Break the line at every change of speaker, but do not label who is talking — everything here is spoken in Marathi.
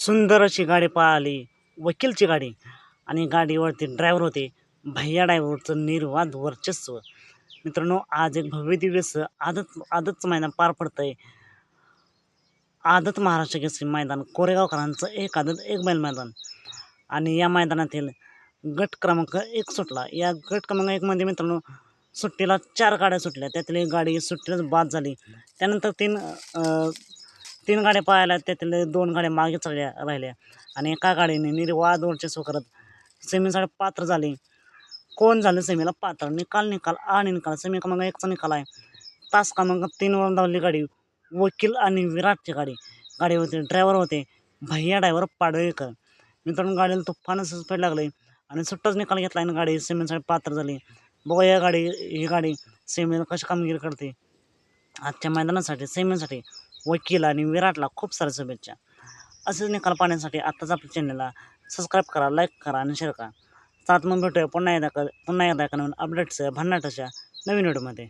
सुंदर अशी गाडी पळाली, वकीलची गाडी. आणि गाडीवरती ड्रायव्हर होते. भैया ड्रायव्हरचं निर्वाद वर्चस्व. मित्रांनो, आज एक भव्य दिव्य आदतचं मैदान पार पडतंय. आदत महाराष्ट्र केसरी मैदान, कोरेगावकरांचं एक आदत एक बैल मैदान. आणि या मैदानातील गट क्रमांक 1 सुटला. या गट क्रमांक 1 मध्ये मित्रांनो सुट्टीला 4 गाड्या सुटल्या. त्यातील एक गाडी सुट्टीलाच बाद झाली. त्यानंतर तीन गाड्या पळायला, त्यातील 2 गाड्या मागे राहिल्या आणि एका गाडीने निर्वाद वर्चस्व करत सेमीसाठी पात्र झाली. कोण झालं सेमीला पात्र? निकाल आणि निकाल. सेमी क्रमांक 1चा निकाल आहे. तास क्रमांक 3 वर धावली गाडी, वकील आणि विराटची गाडी. गाडीवरती ड्रायव्हर होते भैया ड्रायव्हर पाडळकर. मित्रांनो, गाडीला तुफान स्पीड लागले आणि सुट्टाच निकाल घेतला आणि गाडी सेमीसाठी पात्र झाली. बघा ही गाडी सेमीला कशी कामगिरी करते. आजच्या मैदानासाठी सेमीसाठी वकील आणि विराटला खूप साऱ्या शुभेच्छा. असेच निकाल पाहण्यासाठी आत्ताच आपल्या चॅनलला सबस्क्राईब करा, लाईक करा आणि शेअर करा. सात मग भेटूया पुन्हा एकदा नवीन अपडेट्स भन्नाट अशा नवीन व्हिडिओमध्ये.